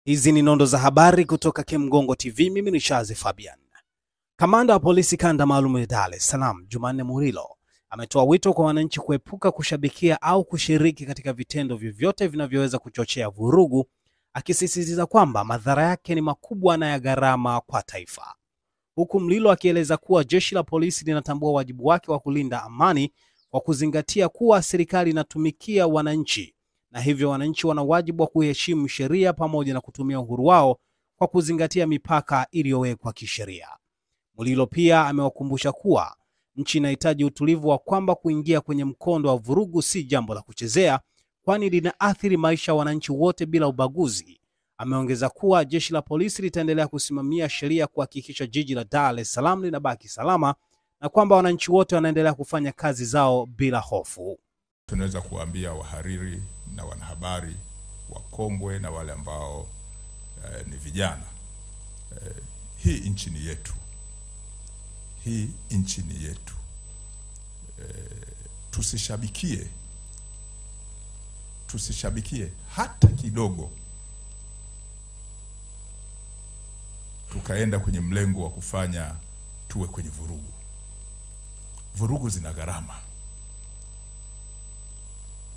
Hizi ni nondo za habari kutoka Kemgongo TV. Mimi ni Shazi Fabian. Kamanda wa polisi kanda maalum ya Dar es Salaam, Jumanne Murilo, ametoa wito kwa wananchi kuepuka kushabikia au kushiriki katika vitendo vyovyote vinavyoweza kuchochea vurugu, akisisitiza kwamba madhara yake ni makubwa na ya gharama kwa taifa. Huku Murilo akieleza kuwa jeshi la polisi linatambua wajibu wake wa kulinda amani kwa kuzingatia kuwa serikali inatumikia wananchi, na hivyo wananchi wana wajibu wa kuheshimu sheria pamoja na kutumia uhuru wao kwa kuzingatia mipaka iliyowekwa kisheria. Murilo pia amewakumbusha kuwa nchi inahitaji utulivu, wa kwamba kuingia kwenye mkondo wa vurugu si jambo la kuchezea, kwani linaathiri maisha ya wananchi wote bila ubaguzi. Ameongeza kuwa jeshi la polisi litaendelea kusimamia sheria kuhakikisha jiji la Dar es Salaam linabaki salama, na kwamba wananchi wote wanaendelea kufanya kazi zao bila hofu. Tunaweza kuambia wahariri na wanahabari wakongwe na wale ambao ni vijana, hii nchi ni yetu. Hii nchi ni yetu. Tusishabikie hata kidogo tukaenda kwenye mlengo wa kufanya tuwe kwenye vurugu. Vurugu zina gharama.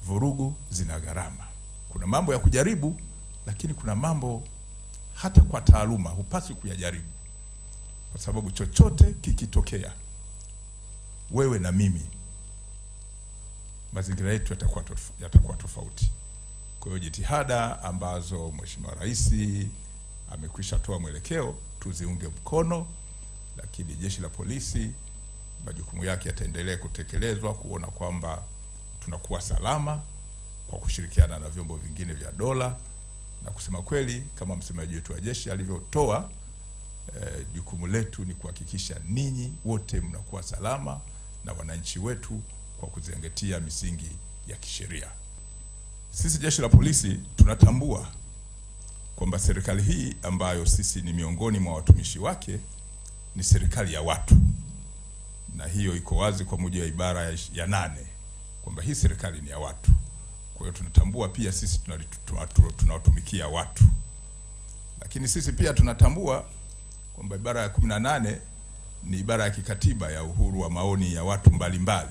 Vurugu zina gharama. Kuna mambo ya kujaribu, lakini kuna mambo hata kwa taaluma hupaswi kuyajaribu, kwa sababu chochote kikitokea, wewe na mimi, mazingira yetu yatakuwa tofauti. Kwa hiyo jitihada ambazo Mheshimiwa Rais amekwisha toa mwelekeo tuziunge mkono, lakini jeshi la polisi majukumu yake yataendelea kutekelezwa kuona kwamba tunakuwa salama kwa kushirikiana na vyombo vingine vya dola. Na kusema kweli, kama msemaji wetu wa jeshi alivyotoa, jukumu letu ni kuhakikisha ninyi wote mnakuwa salama na wananchi wetu kwa kuzingatia misingi ya kisheria. Sisi jeshi la polisi tunatambua kwamba serikali hii ambayo sisi ni miongoni mwa watumishi wake ni serikali ya watu, na hiyo iko wazi kwa mujibu wa ibara ya 8 kwamba hii serikali ni ya watu. Kwa hiyo tunatambua pia sisi tunawatumikia watu, lakini sisi pia tunatambua kwamba ibara ya 18 ni ibara ya kikatiba ya uhuru wa maoni ya watu mbalimbali.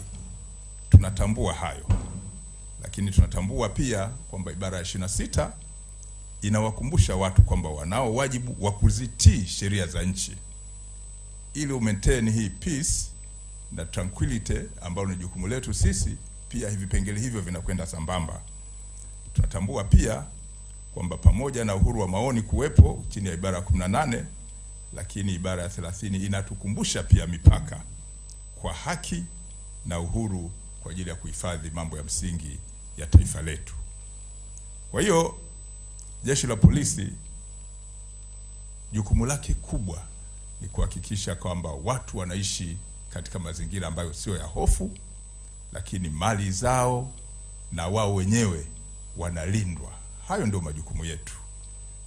Tunatambua hayo, lakini tunatambua pia kwamba ibara ya 26 inawakumbusha watu kwamba wanao wajibu wa kuzitii sheria za nchi ili maintain hii peace na tranquility ambayo ni jukumu letu sisi. Pia hivi vipengele hivyo vinakwenda sambamba. Tunatambua pia kwamba pamoja na uhuru wa maoni kuwepo chini ya ibara ya 18, lakini ibara ya 30 inatukumbusha pia mipaka kwa haki na uhuru kwa ajili ya kuhifadhi mambo ya msingi ya taifa letu. Kwa hiyo jeshi la polisi jukumu lake kubwa ni kuhakikisha kwamba watu wanaishi katika mazingira ambayo sio ya hofu, lakini mali zao na wao wenyewe wanalindwa. Hayo ndio majukumu yetu.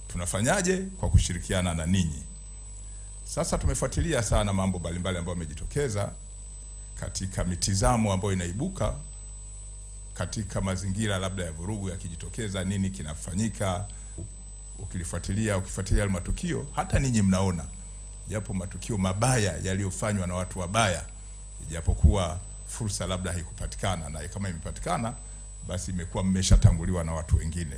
Tunafanyaje? Kwa kushirikiana na ninyi. Sasa tumefuatilia sana mambo mbalimbali ambayo yamejitokeza katika mitizamo ambayo inaibuka katika mazingira labda ya vurugu yakijitokeza, nini kinafanyika. Ukifuatilia matukio, hata ninyi mnaona japo matukio mabaya yaliyofanywa na watu wabaya, japokuwa fursa labda haikupatikana, na kama imepatikana basi imekuwa mmeshatanguliwa na watu wengine.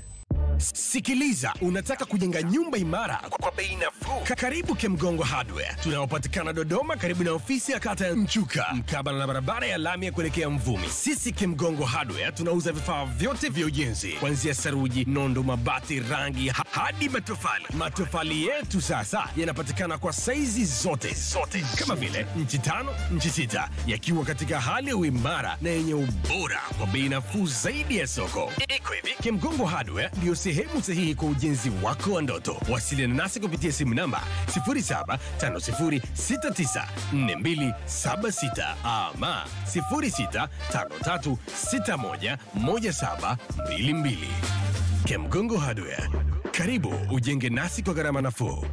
Sikiliza, unataka kujenga nyumba imara kwa bei nafuu? Karibu Kemgongo Hardware. Tunapatikana Dodoma karibu na ofisi ya kata ya Mchuka, mkabala na barabara ya lami ya kuelekea Mvumi. Sisi Kemgongo Hardware tunauza vifaa vyote vya ujenzi, kuanzia saruji, nondo, mabati, rangi hadi matofali. Matofali yetu sasa yanapatikana kwa saizi zote kama vile inchi 5, inchi 6, yakiwa katika hali ya uimara na yenye ubora kwa bei nafuu zaidi ya soko. Iko hivi, Kemgongo Hardware ndio sehemu sahihi kwa ujenzi wako wa ndoto. Wasiliana nasi kupitia simu namba 0750694276 ama 0653611722. Kemgongo Hardware, karibu ujenge nasi kwa gharama nafuu.